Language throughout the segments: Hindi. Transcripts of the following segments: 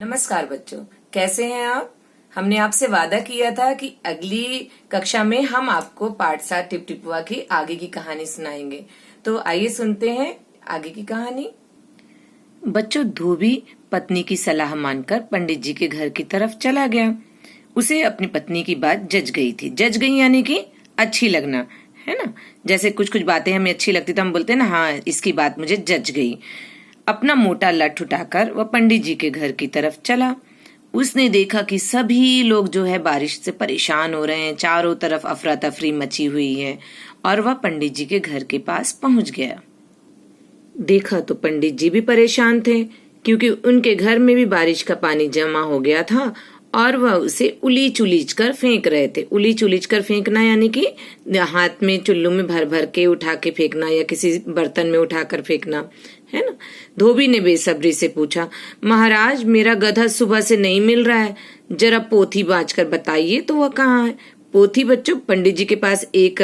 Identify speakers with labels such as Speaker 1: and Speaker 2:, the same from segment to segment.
Speaker 1: नमस्कार बच्चों, कैसे हैं आप। हमने आपसे वादा किया था कि अगली कक्षा में हम आपको पाठ 7 टिपटिपुआ की आगे की कहानी सुनाएंगे। तो आइए सुनते हैं आगे की कहानी। बच्चों, धोबी पत्नी की सलाह मानकर पंडित जी के घर की तरफ चला गया। उसे अपनी पत्नी की बात जच गई थी। जच गई यानी कि अच्छी लगना, है ना। जैसे कुछ कुछ बातें हमें अच्छी लगती तो हम बोलते हैं ना, हाँ इसकी बात मुझे जच गई। अपना मोटा लठ उठाकर वह पंडित जी के घर की तरफ चला। उसने देखा कि सभी लोग जो है बारिश से परेशान हो रहे हैं, चारों तरफ अफरा तफरी मची हुई है, और वह पंडित जी के घर के पास पहुंच गया। देखा तो पंडित जी भी परेशान थे, क्योंकि उनके घर में भी बारिश का पानी जमा हो गया था और वह उसे उलीच उलीच कर फेंक रहे थे। उलीच उलीच कर फेंकना यानी कि हाथ में चुल्लू में भर भर के उठा के फेंकना या किसी बर्तन में उठाकर फेंकना, है ना। धोबी ने बेसब्री से पूछा, महाराज मेरा गधा सुबह से नहीं मिल रहा है, जरा पोथी बाँच कर बताइए तो वह कहाँ है। पोथी बच्चों, पंडित जी के पास एक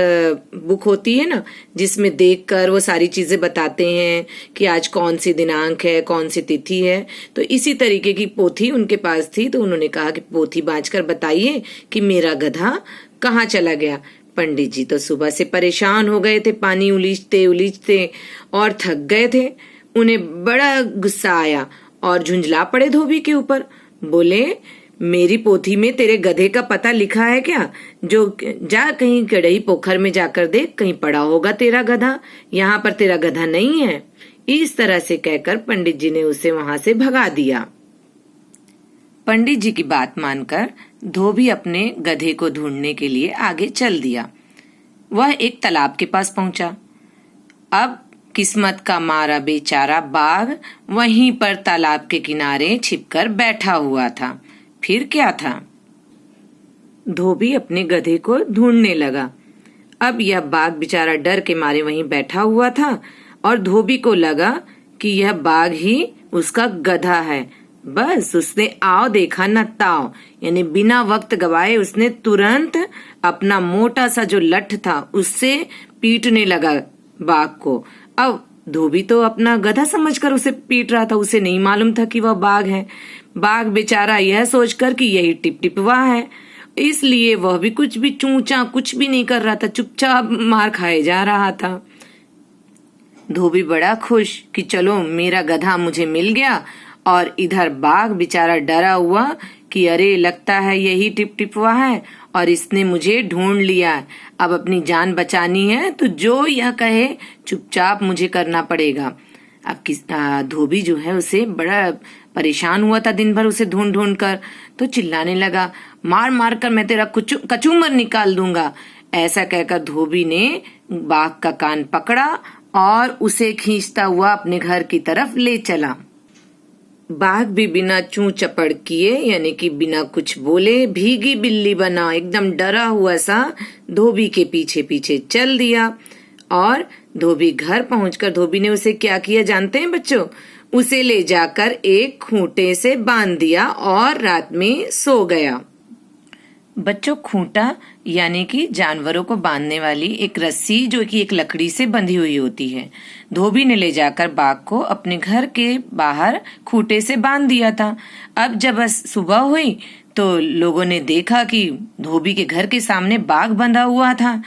Speaker 1: बुक होती है ना, जिसमें देखकर वो सारी चीजें बताते हैं कि आज कौन सी दिनांक है, कौन सी तिथि है। तो इसी तरीके की पोथी उनके पास थी। तो उन्होंने कहा कि पोथी बाँच कर बताइए कि मेरा गधा कहाँ चला गया। पंडित जी तो सुबह से परेशान हो गए थे, पानी उलीचते उलीचते और थक गए थे। उन्हें बड़ा गुस्सा आया और झुंझला पड़े धोबी के ऊपर। बोले, मेरी पोथी में तेरे गधे का पता लिखा है क्या? जो जा कहीं कड़ई पोखर में जाकर देख, कहीं पड़ा होगा तेरा गधा। यहाँ पर तेरा गधा नहीं है। इस तरह से कहकर पंडित जी ने उसे वहां से भगा दिया। पंडित जी की बात मानकर धोबी अपने गधे को ढूंढने के लिए आगे चल दिया। वह एक तालाब के पास पहुंचा। अब किस्मत का मारा बेचारा बाघ वहीं पर तालाब के किनारे छिपकर बैठा हुआ था। फिर क्या था? धोबी अपने गधे को ढूंढने लगा। अब यह बाघ बेचारा डर के मारे वहीं बैठा हुआ था और धोबी को लगा कि यह बाघ ही उसका गधा है। बस उसने आओ देखा न ताओ, यानी बिना वक्त गवाए उसने तुरंत अपना मोटा सा जो लठ था उससे पीटने लगा बाघ को। अब धोबी तो अपना गधा समझकर उसे पीट रहा था, उसे नहीं मालूम था कि वह बाघ है। बाघ बेचारा यह सोचकर कि यही टिपटिपवा है, इसलिए वह भी कुछ भी चूंचा कुछ भी नहीं कर रहा था, चुपचाप मार खाए जा रहा था। धोबी बड़ा खुश कि चलो मेरा गधा मुझे मिल गया, और इधर बाघ बेचारा डरा हुआ कि अरे लगता है यही टिपटिपवा है और इसने मुझे ढूंढ लिया। अब अपनी जान बचानी है तो जो यह कहे चुपचाप मुझे करना पड़ेगा। अब धोबी जो है उसे बड़ा परेशान हुआ था दिन भर उसे ढूंढ ढूंढ कर, तो चिल्लाने लगा, मार मार कर मैं तेरा कचूमर निकाल दूंगा। ऐसा कहकर धोबी ने बाघ का कान पकड़ा और उसे खींचता हुआ अपने घर की तरफ ले चला। बाघ भी बिना चूं चपड़ किए, यानी कि बिना कुछ बोले, भीगी बिल्ली बना एकदम डरा हुआ सा धोबी के पीछे पीछे चल दिया। और धोबी घर पहुंचकर धोबी ने उसे क्या किया जानते हैं बच्चों? उसे ले जाकर एक खूंटे से बांध दिया और रात में सो गया। बच्चों, खूंटा यानी कि जानवरों को बांधने वाली एक रस्सी जो कि एक लकड़ी से बंधी हुई होती है। धोबी ने ले जाकर बाघ को अपने घर के बाहर खूंटे से बांध दिया था। अब जब सुबह हुई तो लोगों ने देखा कि धोबी के घर के सामने बाघ बंधा हुआ था।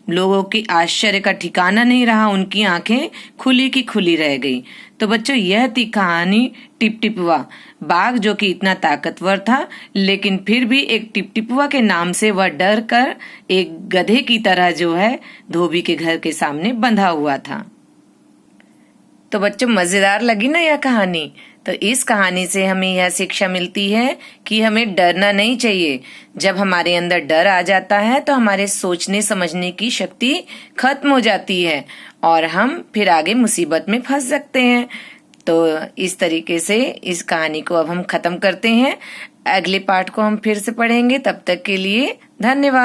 Speaker 1: लोगों की आश्चर्य का ठिकाना नहीं रहा, उनकी आंखें खुली की खुली रह गई। तो बच्चों, यह थी कहानी टिपटिपुआ। बाघ जो कि इतना ताकतवर था, लेकिन फिर भी एक टिपटिपुआ के नाम से वह डर कर एक गधे की तरह जो है धोबी के घर के सामने बंधा हुआ था। तो बच्चों, मजेदार लगी ना यह कहानी? तो इस कहानी से हमें यह शिक्षा मिलती है कि हमें डरना नहीं चाहिए। जब हमारे अंदर डर आ जाता है तो हमारे सोचने समझने की शक्ति खत्म हो जाती है और हम फिर आगे मुसीबत में फंस सकते हैं। तो इस तरीके से इस कहानी को अब हम खत्म करते हैं। अगले पाठ को हम फिर से पढ़ेंगे। तब तक के लिए धन्यवाद।